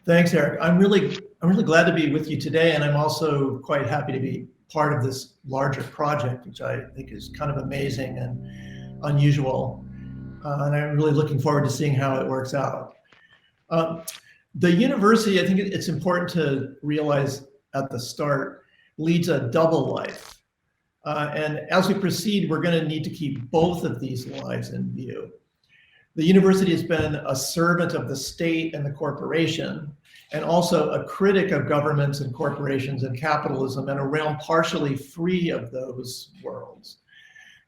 Thanks, Eric. I'm really glad to be with you today, and I'm also quite happy to be part of this larger project, which I think is kind of amazing and unusual. And I'm really looking forward to seeing how it works out. The university, I think it's important to realize at the start, leads a double life. And as we proceed, we're going to need to keep both of these lives in view. The university has been a servant of the state and the corporation, and also a critic of governments and corporations and capitalism, and a realm partially free of those worlds.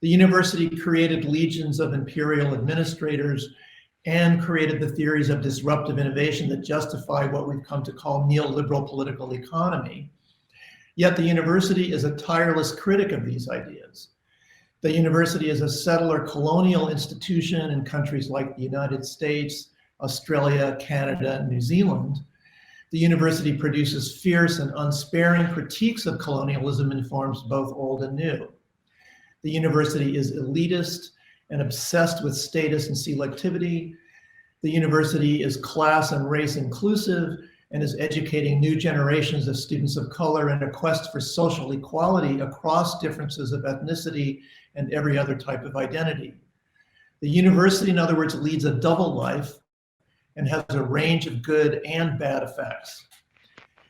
The university created legions of imperial administrators and created the theories of disruptive innovation that justify what we've come to call neoliberal political economy. Yet the university is a tireless critic of these ideas. The university is a settler colonial institution in countries like the United States, Australia, Canada, and New Zealand. The university produces fierce and unsparing critiques of colonialism in forms both old and new. The university is elitist and obsessed with status and selectivity. The university is class and race inclusive and is educating new generations of students of color in a quest for social equality across differences of ethnicity and every other type of identity. The university, in other words, leads a double life and has a range of good and bad effects.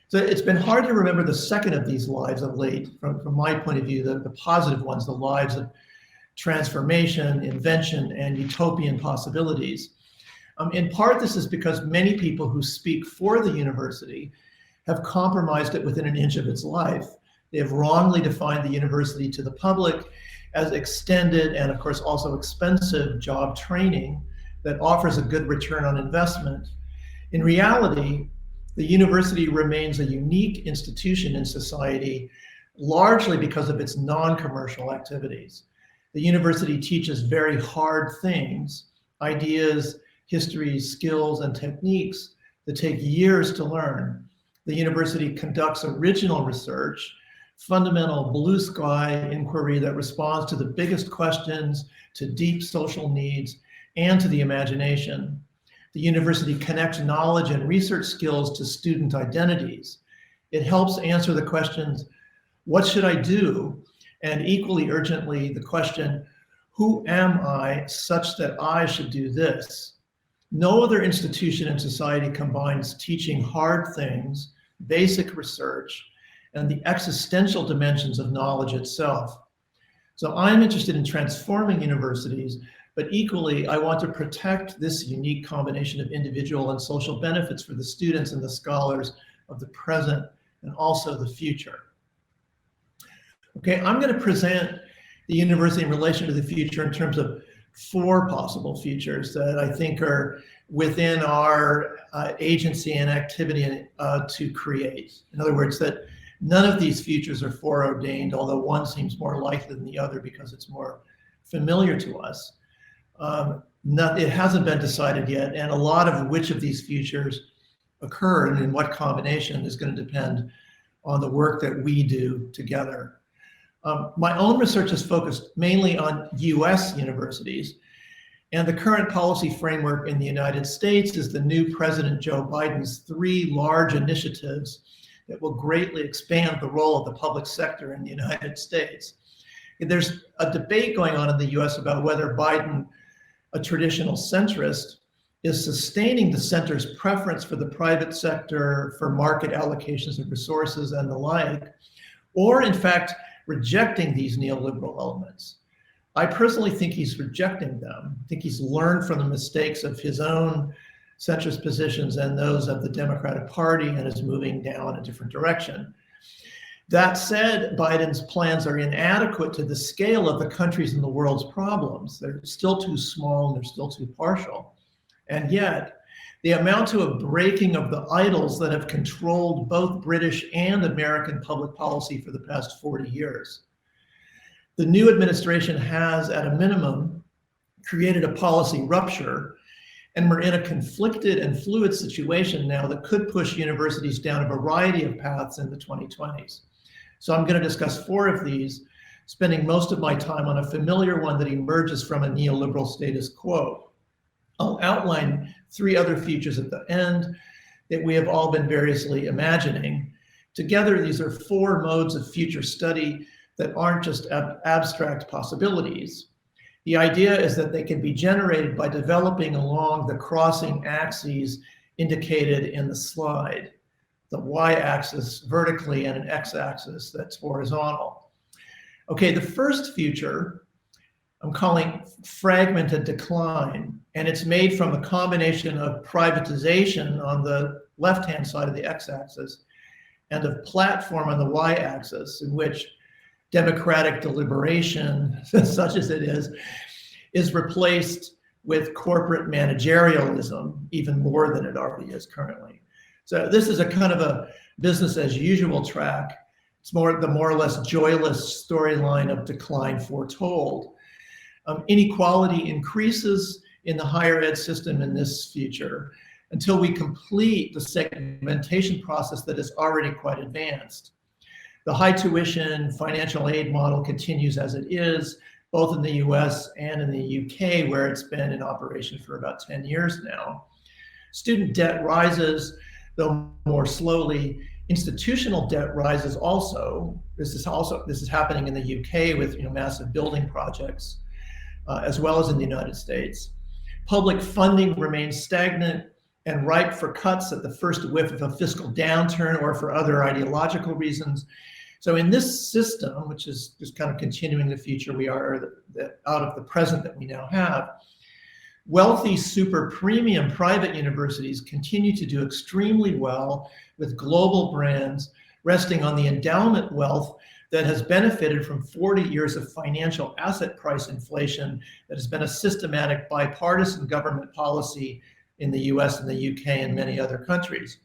So it's been hard to remember the second of these lives of late, from my point of view, the positive ones, the lives of transformation, invention, and utopian possibilities. In part, this is because many people who speak for the university have compromised it within an inch of its life. They have wrongly defined the university to the public as extended and, of course, also expensive job training that offers a good return on investment. In reality, the university remains a unique institution in society, largely because of its non-commercial activities. The university teaches very hard things, ideas, histories, skills, and techniques that take years to learn. The university conducts original research, fundamental blue sky inquiry that responds to the biggest questions, to deep social needs, and to the imagination. The university connects knowledge and research skills to student identities. It helps answer the questions, what should I do? And equally urgently, the question, who am I such that I should do this? No other institution in society combines teaching hard things, basic research, and the existential dimensions of knowledge itself. So I'm interested in transforming universities, but equally, I want to protect this unique combination of individual and social benefits for the students and the scholars of the present and also the future. Okay, I'm going to present the university in relation to the future in terms of 4 possible futures that I think are within our agency and activity to create. In other words, that none of these futures are foreordained, although one seems more likely than the other because it's more familiar to us. It hasn't been decided yet, and a lot of which of these futures occur and in what combination is going to depend on the work that we do together. My own research is focused mainly on US universities, and the current policy framework in the United States is the new President Joe Biden's 3 large initiatives that will greatly expand the role of the public sector in the United States. And there's a debate going on in the US about whether Biden, a traditional centrist, is sustaining the center's preference for the private sector, for market allocations of resources and the like, or in fact, rejecting these neoliberal elements. I personally think he's rejecting them. I think he's learned from the mistakes of his own centrist positions and those of the Democratic Party and is moving down a different direction. That said, Biden's plans are inadequate to the scale of the country's and the world's problems. They're still too small and they're still too partial. And yet, they amount to a breaking of the idols that have controlled both British and American public policy for the past 40 years. The new administration has, at a minimum, created a policy rupture, and we're in a conflicted and fluid situation now that could push universities down a variety of paths in the 2020s. So I'm going to discuss 4 of these, spending most of my time on a familiar one that emerges from a neoliberal status quo. I'll outline 3 other futures at the end, that we have all been variously imagining. Together, these are 4 modes of future study that aren't just abstract possibilities. The idea is that they can be generated by developing along the crossing axes indicated in the slide, the y-axis vertically and an x-axis that's horizontal. Okay, the first future I'm calling Fragmented Decline, and it's made from a combination of privatization on the left-hand side of the x-axis and of platform on the y-axis, in which democratic deliberation, such as it is replaced with corporate managerialism, even more than it already is currently. So this is a kind of a business as usual track. It's the more or less joyless storyline of decline foretold. Inequality increases in the higher ed system in this future until we complete the segmentation process that is already quite advanced. The high tuition financial aid model continues as it is, both in the US and in the UK, where it's been in operation for about 10 years now. Student debt rises, though more slowly. Institutional debt rises also. This is happening in the UK with massive building projects, as well as in the United States. Public funding remains stagnant and ripe for cuts at the first whiff of a fiscal downturn or for other ideological reasons. So in this system, which is just kind of continuing the future we are, out of the present that we now have, wealthy super premium private universities continue to do extremely well with global brands resting on the endowment wealth that has benefited from 40 years of financial asset price inflation that has been a systematic bipartisan government policy in the US and the UK and many other countries.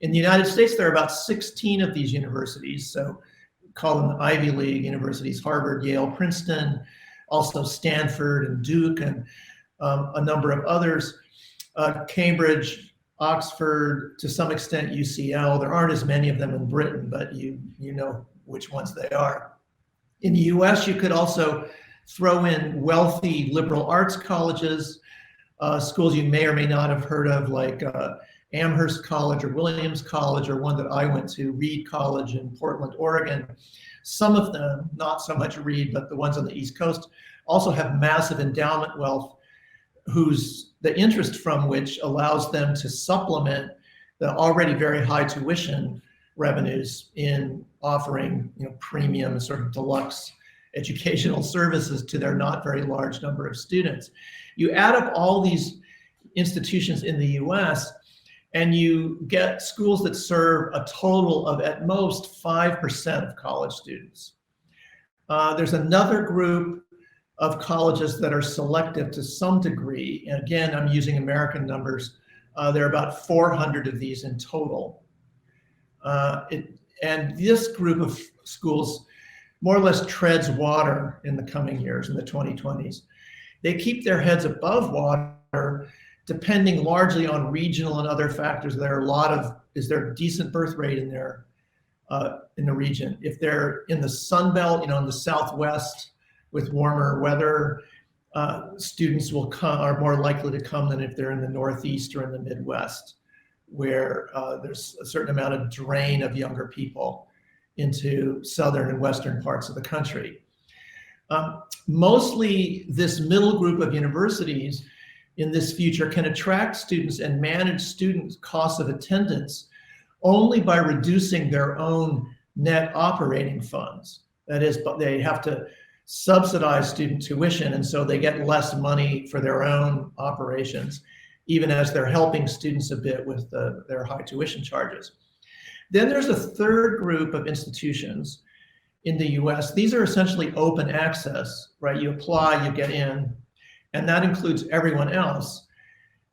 In the United States, there are about 16 of these universities, so call them the Ivy League universities, Harvard, Yale, Princeton, also Stanford and Duke, and a number of others, Cambridge, Oxford, to some extent UCL. There aren't as many of them in Britain, but you know which ones they are. In the US, you could also throw in wealthy liberal arts colleges, schools you may or may not have heard of, like Amherst College or Williams College, or one that I went to, Reed College in Portland, Oregon. Some of them, not so much Reed, but the ones on the East Coast, also have massive endowment wealth, the interest from which allows them to supplement the already very high tuition revenues in offering premium and sort of deluxe educational services to their not very large number of students. You add up all these institutions in the US, and you get schools that serve a total of at most 5% of college students. There's another group of colleges that are selective to some degree. And again, I'm using American numbers. There are about 400 of these in total. And this group of schools more or less treads water in the coming years, in the 2020s. They keep their heads above water, depending largely on regional and other factors. Is there a decent birth rate in the region? If they're in the Sun Belt, in the Southwest with warmer weather, students are more likely to come than if they're in the Northeast or in the Midwest, where there's a certain amount of drain of younger people into southern and western parts of the country. Mostly this middle group of universities in this future can attract students and manage student costs of attendance only by reducing their own net operating funds. That is, but they have to subsidize student tuition, and so they get less money for their own operations, even as they're helping students a bit with their high tuition charges. Then there's a third group of institutions in the US. These are essentially open access, right? You apply, you get in, and that includes everyone else.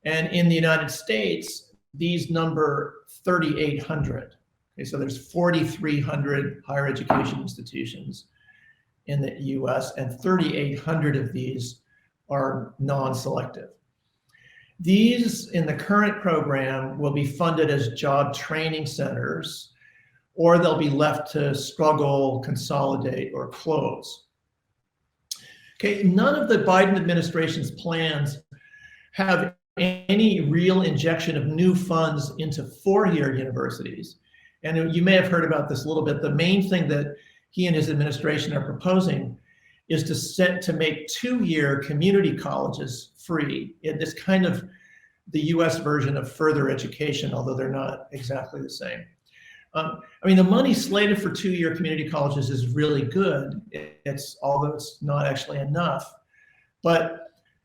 And in the United States, these number 3,800. Okay, so there's 4,300 higher education institutions in the US, and 3,800 of these are non-selective. These in the current program will be funded as job training centers, or they'll be left to struggle, consolidate, or close. Okay, none of the Biden administration's plans have any real injection of new funds into four-year universities. And you may have heard about this a little bit. The main thing that he and his administration are proposing is to make two-year community colleges free. It's kind of the US version of further education, although they're not exactly the same. I mean, the money slated for two-year community colleges is really good. Although it's not actually enough. But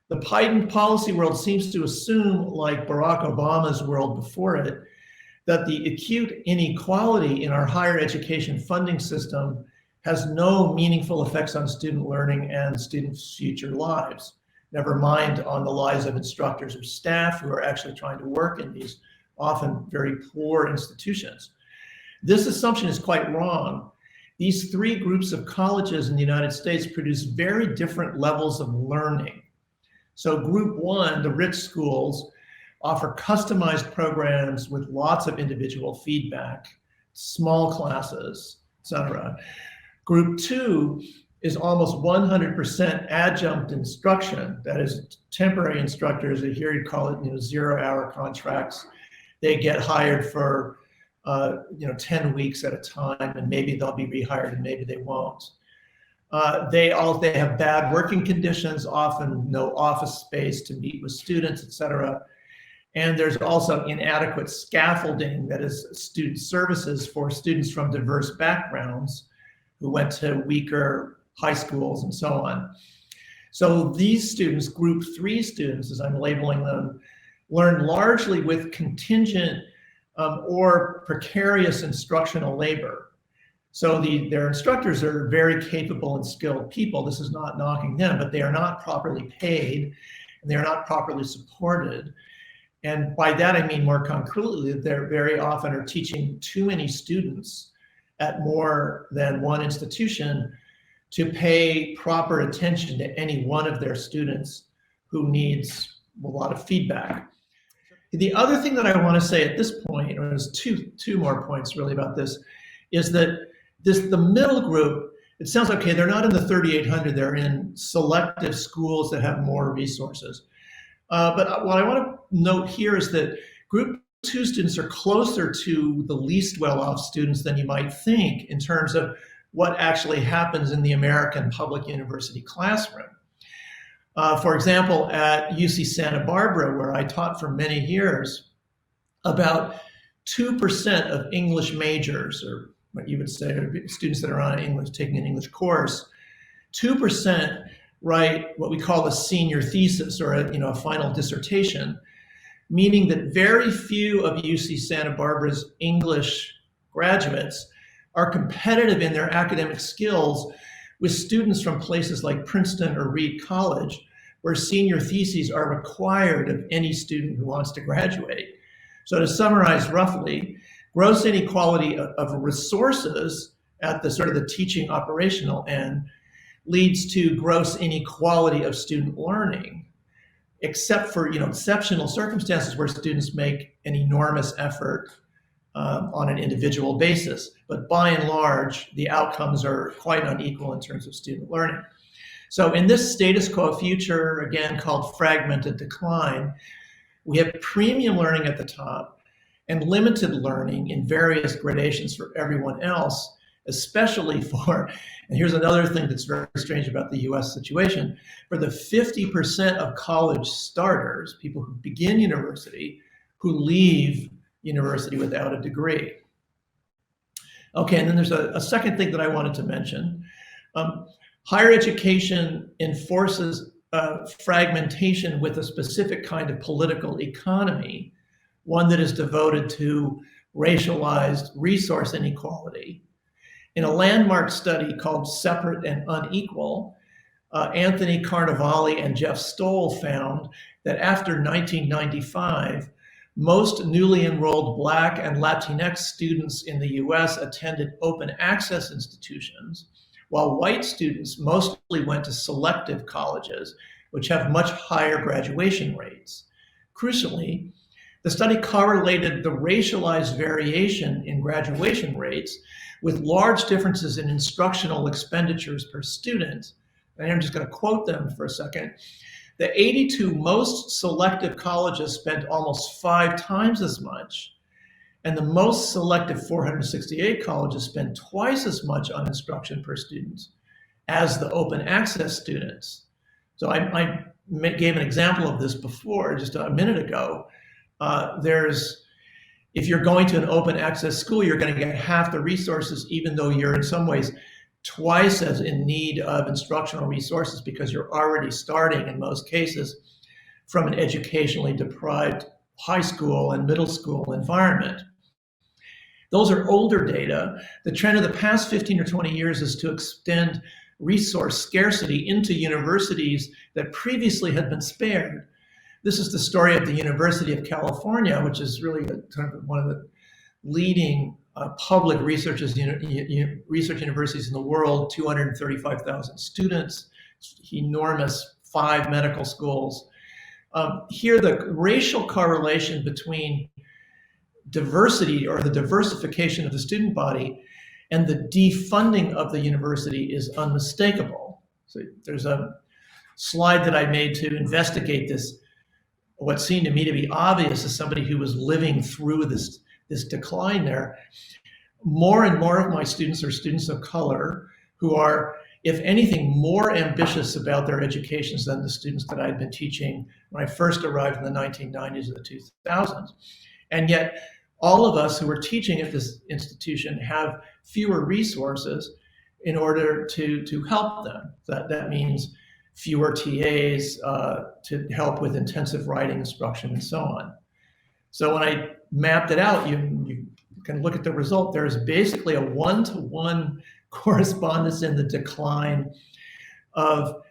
the Biden policy world seems to assume, like Barack Obama's world before it, that the acute inequality in our higher education funding system has no meaningful effects on student learning and students' future lives, never mind on the lives of instructors or staff who are actually trying to work in these often very poor institutions. This assumption is quite wrong. These three groups of colleges in the United States produce very different levels of learning. So group one, the rich schools, offer customized programs with lots of individual feedback, small classes, etc. Group two is almost 100% adjunct instruction. That is, temporary instructors, here you call it, zero-hour contracts. They get hired for 10 weeks at a time, and maybe they'll be rehired and maybe they won't. They have bad working conditions, often no office space to meet with students, etc. And there's also inadequate scaffolding, that is student services for students from diverse backgrounds who went to weaker high schools and so on. So these students, group three students, as I'm labeling them, learn largely with contingent or precarious instructional labor. So their instructors are very capable and skilled people. This is not knocking them, but they are not properly paid and they are not properly supported. And by that, I mean more concretely that they're very often are teaching too many students at more than one institution to pay proper attention to any one of their students who needs a lot of feedback. The other thing that I want to say at this point, or there's two more points really about this, is that the middle group, it sounds okay, they're not in the 3,800, they're in selective schools that have more resources. But what I want to note here is that group two students are closer to the least well-off students than you might think in terms of what actually happens in the American public university classroom. For example, at UC Santa Barbara, where I taught for many years, about 2% of English majors, or what you would say are students that are on English, taking an English course, 2% write what we call a senior thesis or a final dissertation, meaning that very few of UC Santa Barbara's English graduates are competitive in their academic skills with students from places like Princeton or Reed College, where senior theses are required of any student who wants to graduate. So to summarize roughly, gross inequality of resources at the sort of the teaching operational end leads to gross inequality of student learning, except for exceptional circumstances where students make an enormous effort on an individual basis. But by and large, the outcomes are quite unequal in terms of student learning. So in this status quo future, again called fragmented decline, we have premium learning at the top and limited learning in various gradations for everyone else, especially for, and here's another thing that's very strange about the US situation, for the 50% of college starters, people who begin university, who leave university without a degree. Okay, and then there's a second thing that I wanted to mention. Higher education enforces fragmentation with a specific kind of political economy, one that is devoted to racialized resource inequality. In a landmark study called Separate and Unequal, Anthony Carnevale and Jeff Stoll found that after 1995, most newly enrolled Black and Latinx students in the US attended open access institutions, while white students mostly went to selective colleges, which have much higher graduation rates. Crucially, the study correlated the racialized variation in graduation rates with large differences in instructional expenditures per student. And I'm just going to quote them for a second. The 82 most selective colleges spent almost 5 times as much, and the most selective 468 colleges spent twice as much on instruction per student as the open access students. So I gave an example of this before, just a minute ago. If you're going to an open access school, you're going to get half the resources, even though you're in some ways twice as in need of instructional resources, because you're already starting, in most cases, from an educationally deprived high school and middle school environment. Those are older data. The trend of the past 15 or 20 years is to extend resource scarcity into universities that previously had been spared. This is the story of the University of California, which is really one of the leading public research universities in the world, 235,000 students, enormous 5 medical schools. Here, the racial correlation between diversity or the diversification of the student body and the defunding of the university is unmistakable. So there's a slide that I made to investigate this, what seemed to me to be obvious as somebody who was living through this decline there. More and more of my students are students of color who are, if anything, more ambitious about their educations than the students that I'd been teaching when I first arrived in the 1990s or the 2000s. And yet, all of us who are teaching at this institution have fewer resources in order to help them. That means fewer TAs to help with intensive writing instruction and so on. So when I mapped it out, you can look at the result. There's basically a 1-to-1 correspondence in the decline of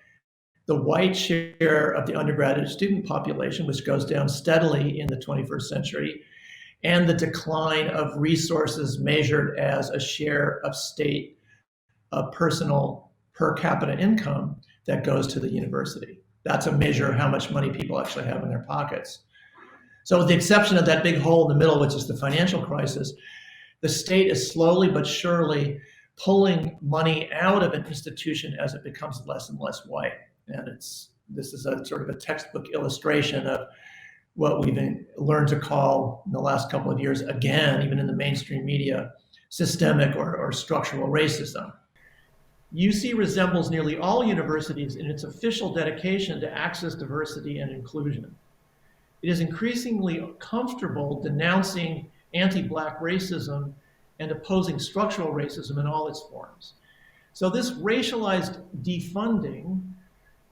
the white share of the undergraduate student population, which goes down steadily in the 21st century, and the decline of resources measured as a share of state personal per capita income that goes to the university. That's a measure of how much money people actually have in their pockets. So with the exception of that big hole in the middle, which is the financial crisis, the state is slowly but surely pulling money out of an institution as it becomes less and less white. And this is a sort of a textbook illustration of what we've learned to call in the last couple of years, again, even in the mainstream media, systemic or structural racism. UC resembles nearly all universities in its official dedication to access, diversity, and inclusion. It is increasingly comfortable denouncing anti-Black racism and opposing structural racism in all its forms. So this racialized defunding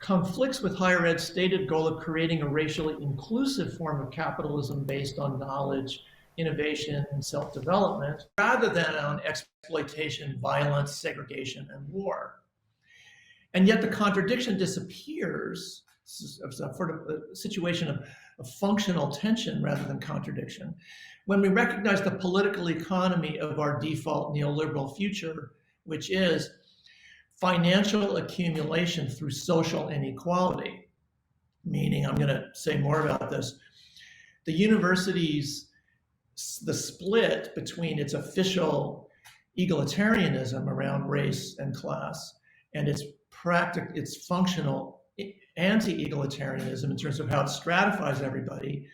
conflicts with higher ed's stated goal of creating a racially inclusive form of capitalism based on knowledge, innovation, and self-development, rather than on exploitation, violence, segregation, and war. And yet the contradiction disappears. This is a sort of a situation of functional tension rather than contradiction, when we recognize the political economy of our default neoliberal future, which is financial accumulation through social inequality. Meaning, I'm going to say more about this, the university's, the split between its official egalitarianism around race and class and its functional anti-egalitarianism in terms of how it stratifies everybody,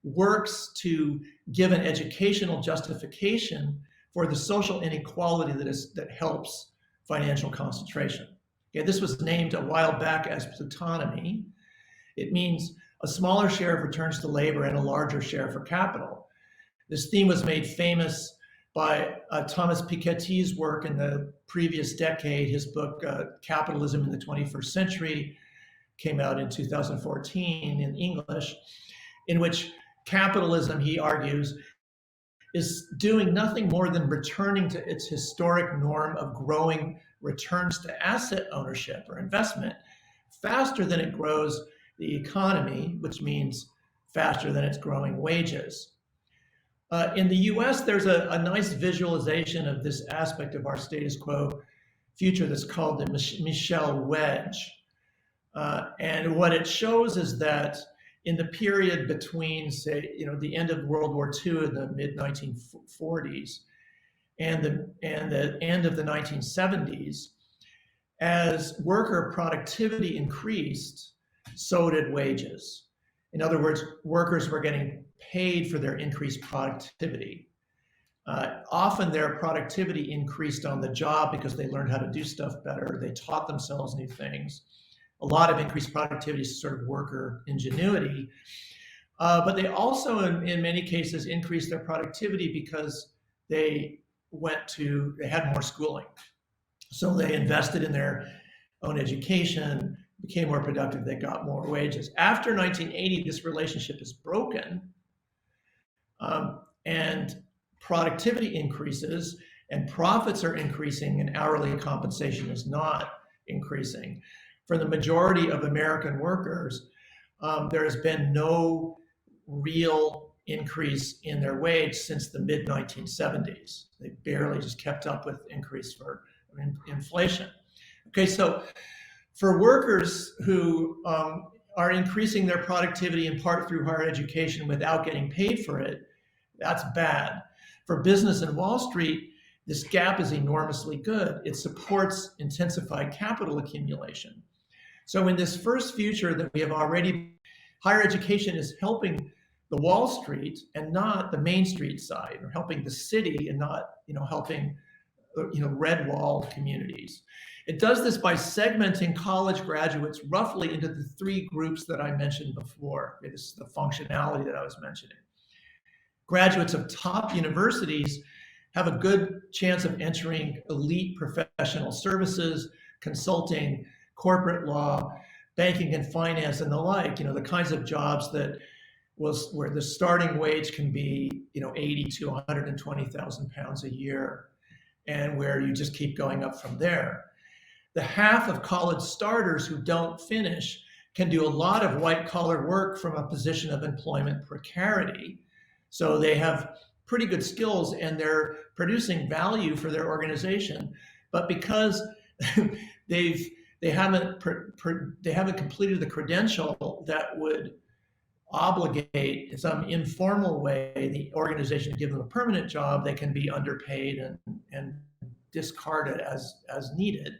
works to give an educational justification for the social inequality that helps financial concentration. Okay, this was named a while back as plutonomy. It means a smaller share of returns to labor and a larger share for capital. This theme was made famous by Thomas Piketty's work in the previous decade. His book, Capitalism in the 21st Century, came out in 2014 in English, in which capitalism, he argues, is doing nothing more than returning to its historic norm of growing returns to asset ownership or investment faster than it grows the economy, which means faster than it's growing wages. In the US, there's a nice visualization of this aspect of our status quo future that's called the Michelle Wedge. And what it shows is that in the period between, say, the end of World War II in the mid-1940s and the end of the 1970s, as worker productivity increased, so did wages. In other words, workers were getting paid for their increased productivity. Often their productivity increased on the job because they learned how to do stuff better. They taught themselves new things. A lot of increased productivity is sort of worker ingenuity. But they also, in many cases, increased their productivity because they had more schooling. So they invested in their own education, became more productive, they got more wages. After 1980, this relationship is broken, and productivity increases and profits are increasing and hourly compensation is not increasing. For the majority of American workers, there has been no real increase in their wage since the mid-1970s. They barely just kept up with increase for inflation. Okay, so for workers who are increasing their productivity in part through higher education without getting paid for it, that's bad. For business and Wall Street, this gap is enormously good. It supports intensified capital accumulation. So in this first future that we have already, higher education is helping the Wall Street and not the Main Street side, or helping the city and not, helping, red wall communities. It does this by segmenting college graduates roughly into the three groups that I mentioned before. This is the functionality that I was mentioning. Graduates of top universities have a good chance of entering elite professional services, consulting, corporate law, banking and finance, and the like, the kinds of jobs where the starting wage can be, 80 to 120,000 pounds a year, and where you just keep going up from there. The half of college starters who don't finish can do a lot of white collar work from a position of employment precarity. So they have pretty good skills and they're producing value for their organization. But because they haven't completed the credential that would obligate in some informal way the organization to give them a permanent job, they can be underpaid and discarded as needed.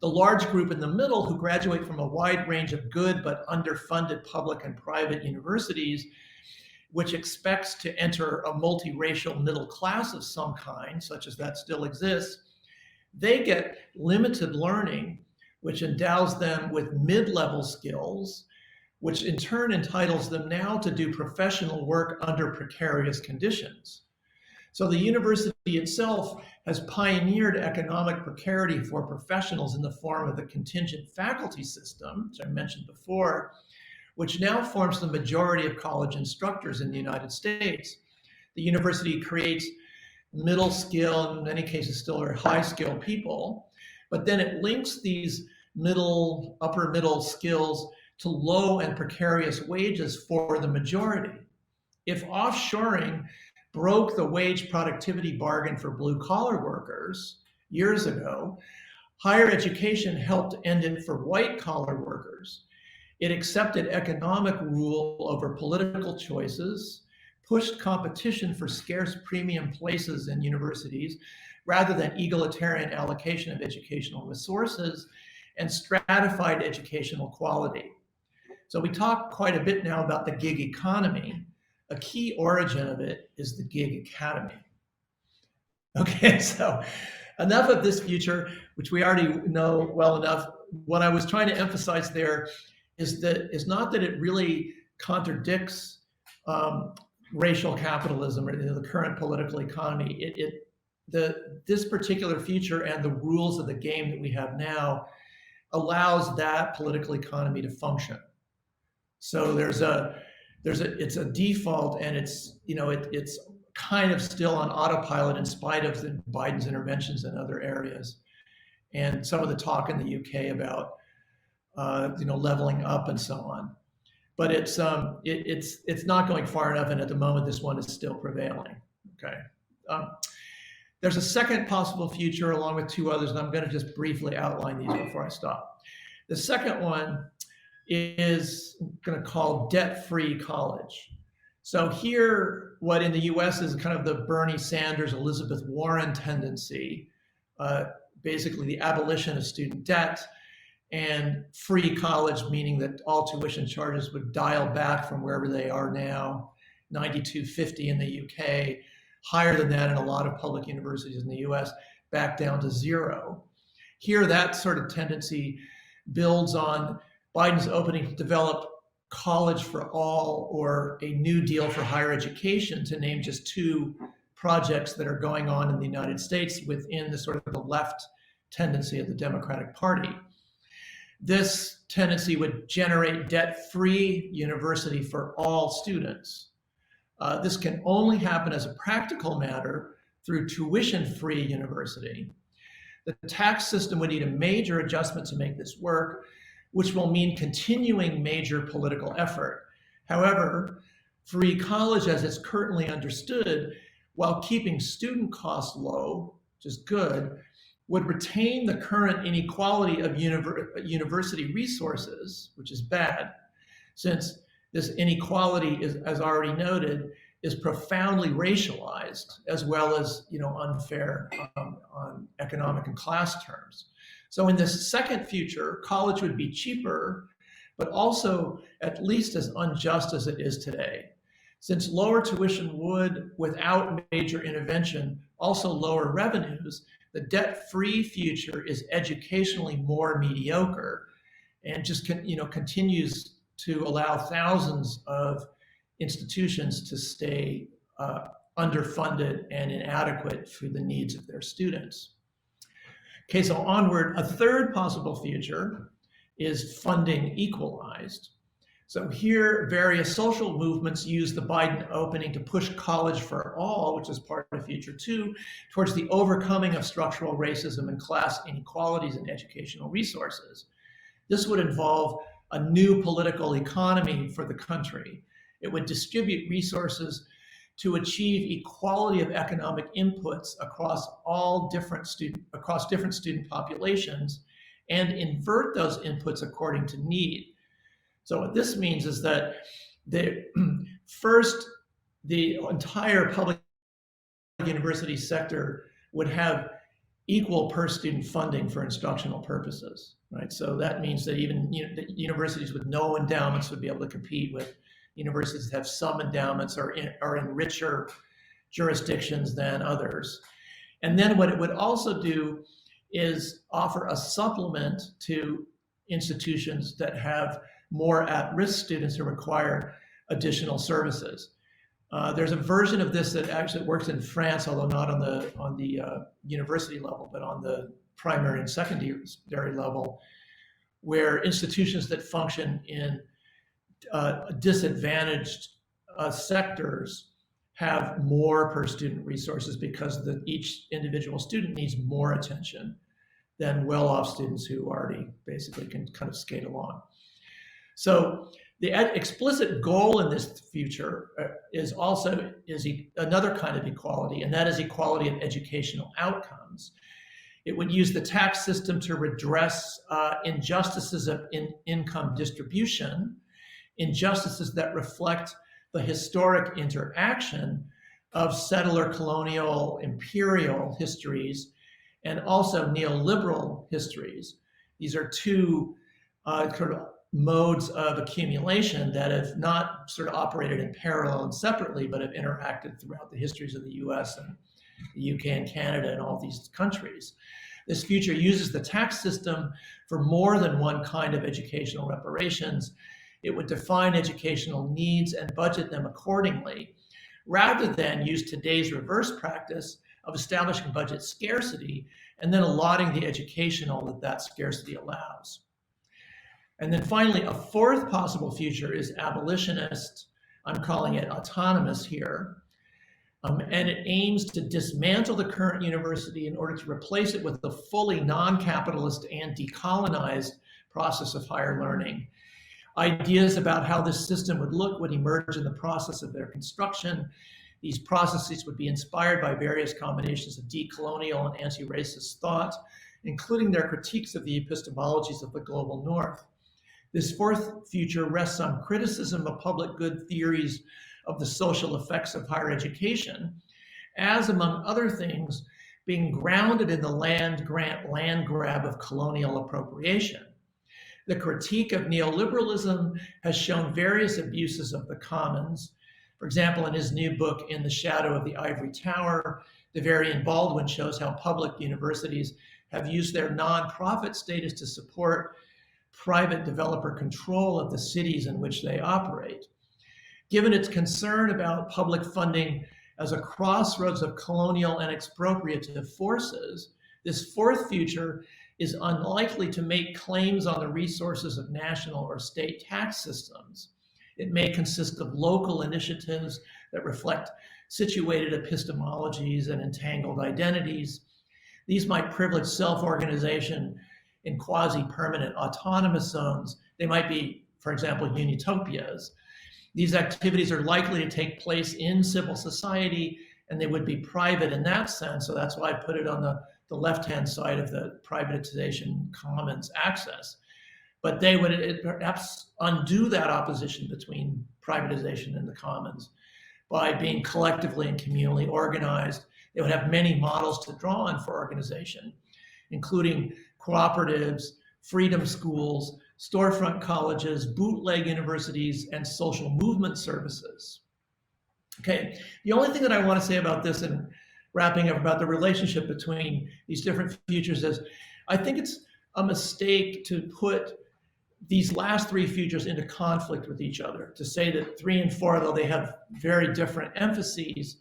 The large group in the middle who graduate from a wide range of good but underfunded public and private universities, which expects to enter a multiracial middle class of some kind, such as that still exists, they get limited learning, which endows them with mid-level skills, which in turn entitles them now to do professional work under precarious conditions. So the university itself has pioneered economic precarity for professionals in the form of the contingent faculty system, which I mentioned before, which now forms the majority of college instructors in the United States. The university creates middle skill, in many cases still are high skill people, but then it links these upper middle skills to low and precarious wages for the majority. If offshoring broke the wage productivity bargain for blue collar workers years ago, higher education helped end it for white collar workers. It accepted economic rule over political choices, pushed competition for scarce premium places in universities rather than egalitarian allocation of educational resources, and stratified educational quality. So we talk quite a bit now about the gig economy. A key origin of it is the gig economy. Okay, so enough of this future, which we already know well enough. What I was trying to emphasize there is not that it really contradicts racial capitalism or the current political economy. This particular future and the rules of the game that we have now allows that political economy to function. So it's a default, and it's kind of still on autopilot in spite of Biden's interventions in other areas, and some of the talk in the UK about leveling up and so on. But it's not going far enough, and at the moment this one is still prevailing. Okay. There's a second possible future along with two others, and I'm going to just briefly outline these before I stop. The second one is going to call debt-free college. So here, what in the US is kind of the Bernie Sanders, Elizabeth Warren tendency, basically the abolition of student debt and free college, meaning that all tuition charges would dial back from wherever they are now, 92.50 in the UK, higher than that in a lot of public universities in the US, back down to zero. Here, that sort of tendency builds on Biden's opening to develop college for all, or a new deal for higher education, to name just two projects that are going on in the United States within the sort of the left tendency of the Democratic Party. This tendency would generate debt-free university for all students. This can only happen as a practical matter through tuition-free university. The tax system would need a major adjustment to make this work, which will mean continuing major political effort. However, free college as it's currently understood, while keeping student costs low, which is good, would retain the current inequality of university resources, which is bad, since this inequality is, as already noted, is profoundly racialized, as well as unfair on economic and class terms. So in this second future, college would be cheaper, but also at least as unjust as it is today. Since lower tuition would, without major intervention, also lower revenues, the debt-free future is educationally more mediocre, and just continues to allow thousands of institutions to stay underfunded and inadequate for the needs of their students. Okay, so onward, a third possible future is funding equalized. So here, various social movements use the Biden opening to push college for all, which is part of Future 2, towards the overcoming of structural racism and class inequalities in educational resources. This would involve a new political economy for the country. It would distribute resources to achieve equality of economic inputs across different student populations, and invert those inputs according to need. So what this means is that the entire public university sector would have equal per student funding for instructional purposes, right? So that means that even that universities with no endowments would be able to compete with universities that have some endowments or are in richer jurisdictions than others. And then what it would also do is offer a supplement to institutions that have more at-risk students who require additional services. There's a version of this that actually works in France, although not on the university level, but on the primary and secondary level, where institutions that function in disadvantaged sectors have more per student resources because each individual student needs more attention than well-off students who already basically can kind of skate along. So the explicit goal in this future is another kind of equality, and that is equality of educational outcomes. It would use the tax system to redress injustices of income distribution, injustices that reflect the historic interaction of settler, colonial, imperial histories, and also neoliberal histories. These are two sort of modes of accumulation that have not sort of operated in parallel and separately, but have interacted throughout the histories of the US and the UK and Canada and all these countries. This future uses the tax system for more than one kind of educational reparations. It would define educational needs and budget them accordingly, rather than use today's reverse practice of establishing budget scarcity and then allotting the educational that scarcity allows. And then finally, a fourth possible future is abolitionist. I'm calling it autonomous here. And it aims to dismantle the current university in order to replace it with a fully non-capitalist and decolonized process of higher learning. Ideas about how this system would look would emerge in the process of their construction. These processes would be inspired by various combinations of decolonial and anti-racist thought, including their critiques of the epistemologies of the global north. This fourth future rests on criticism of public good theories of the social effects of higher education, as among other things, being grounded in the land grab of colonial appropriation. The critique of neoliberalism has shown various abuses of the commons. For example, in his new book, In the Shadow of the Ivory Tower, Devarian Baldwin shows how public universities have used their nonprofit status to support private developer control of the cities in which they operate. Given its concern about public funding as a crossroads of colonial and expropriative forces, this fourth future is unlikely to make claims on the resources of national or state tax systems. It may consist of local initiatives that reflect situated epistemologies and entangled identities. These might privilege self-organization in quasi-permanent autonomous zones. They might be, for example, UniTopias. These activities are likely to take place in civil society, and they would be private in that sense. So that's why I put it on the left-hand side of the privatization commons access. But they would perhaps undo that opposition between privatization and the commons by being collectively and communally organized. They would have many models to draw on for organization, including cooperatives, freedom schools, storefront colleges, bootleg universities, and social movement services. Okay, the only thing that I want to say about this and wrapping up about the relationship between these different futures is I think it's a mistake to put these last three futures into conflict with each other, to say that 3 and 4, though they have very different emphases,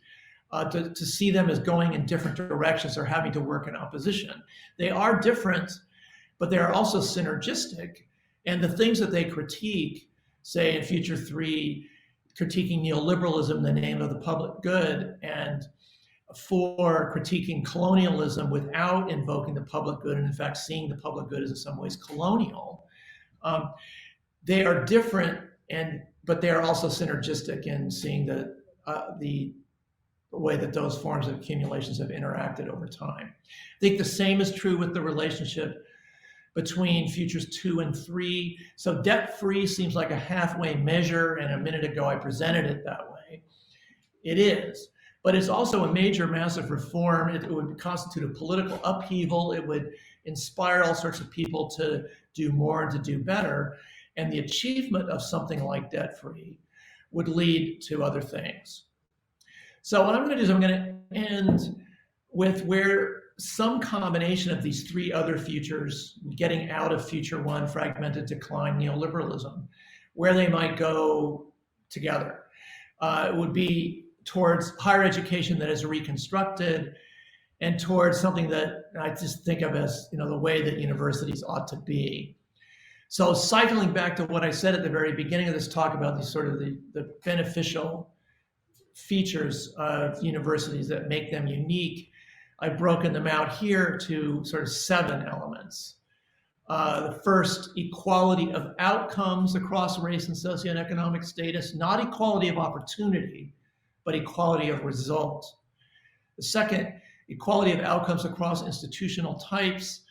to see them as going in different directions or having to work in opposition. They are different, but they are also synergistic. And the things that they critique, say in Future 3, critiquing neoliberalism in the name of the public good, and 4, critiquing colonialism without invoking the public good, and in fact seeing the public good as in some ways colonial. They are different, but they are also synergistic in seeing the way that those forms of accumulations have interacted over time. I think the same is true with the relationship between futures 2 and 3. So debt-free seems like a halfway measure, and a minute ago I presented it that way. It is, but it's also a major massive reform. It would constitute a political upheaval. It would inspire all sorts of people to do more and to do better. And the achievement of something like debt-free would lead to other things. So what I'm going to do is I'm going to end with where some combination of these 3 other futures, getting out of future 1, fragmented decline, neoliberalism, where they might go together. It would be towards higher education that is reconstructed, and towards something that I just think of as, the way that universities ought to be. So cycling back to what I said at the very beginning of this talk about these sort of the beneficial features of universities that make them unique, I've broken them out here to sort of 7 elements. The first, equality of outcomes across race and socioeconomic status, not equality of opportunity, but equality of result. The second, equality of outcomes across institutional types.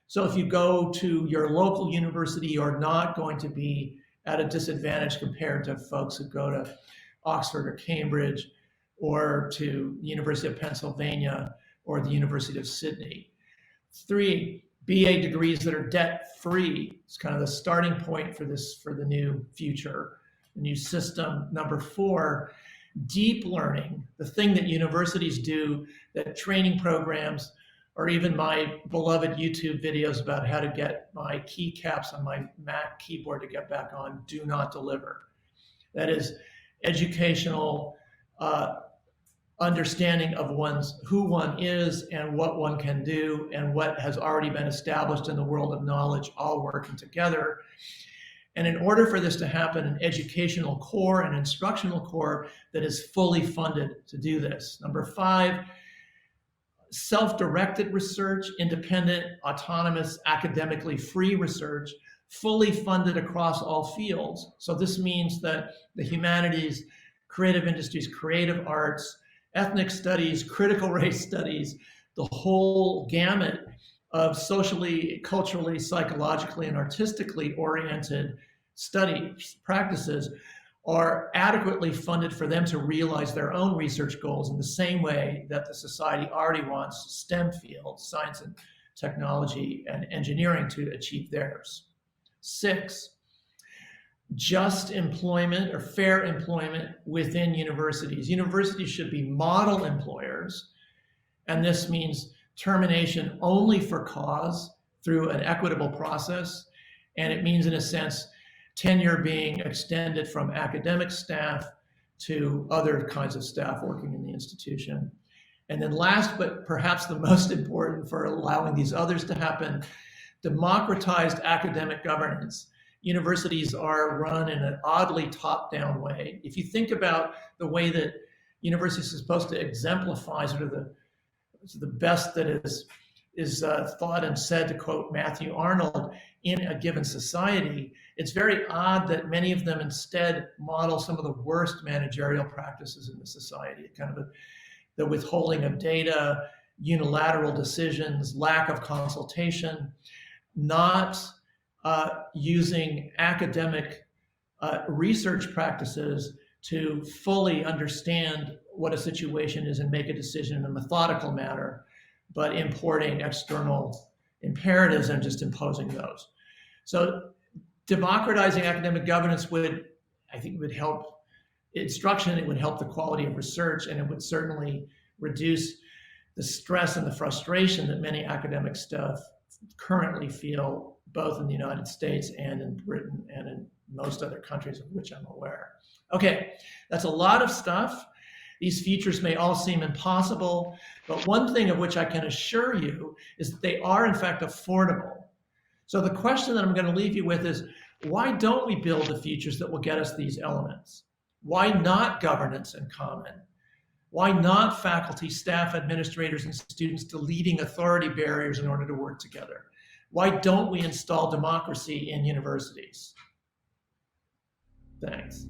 So if you go to your local university, you're not going to be at a disadvantage compared to folks who go to Oxford or Cambridge or to the University of Pennsylvania or the University of Sydney. 3, BA degrees that are debt-free. It's kind of the starting point for the new future, the new system. Number 4, deep learning, the thing that universities do that training programs, or even my beloved YouTube videos about how to get my keycaps on my Mac keyboard to get back on, do not deliver. That is educational understanding of who one is and what one can do and what has already been established in the world of knowledge, all working together. And in order for this to happen, an educational core, an instructional core that is fully funded to do this. Number 5, self-directed research, independent, autonomous, academically free research, fully funded across all fields. So this means that the humanities, creative industries, creative arts, ethnic studies, critical race studies, the whole gamut of socially, culturally, psychologically, and artistically oriented studies, practices are adequately funded for them to realize their own research goals in the same way that the society already wants STEM fields, science and technology and engineering, to achieve theirs. 6, just employment or fair employment within universities. Universities should be model employers, and this means termination only for cause through an equitable process, and it means, in a sense, tenure being extended from academic staff to other kinds of staff working in the institution. And then last, but perhaps the most important for allowing these others to happen, democratized academic governance. Universities are run in an oddly top-down way. If you think about the way that universities are supposed to exemplify sort of the best that is thought and said, to quote Matthew Arnold, in a given society, it's very odd that many of them instead model some of the worst managerial practices in the society, kind of the withholding of data, unilateral decisions, lack of consultation, not using academic research practices to fully understand what a situation is and make a decision in a methodical manner, but importing external imperatives and just imposing those. So democratizing academic governance would, I think, would help instruction, it would help the quality of research, and it would certainly reduce the stress and the frustration that many academic staff currently feel, both in the United States and in Britain and in most other countries of which I'm aware. Okay, that's a lot of stuff. These futures may all seem impossible, but one thing of which I can assure you is that they are in fact affordable. So the question that I'm going to leave you with is, why don't we build the futures that will get us these elements? Why not governance in common? Why not faculty, staff, administrators, and students deleting authority barriers in order to work together? Why don't we install democracy in universities? Thanks.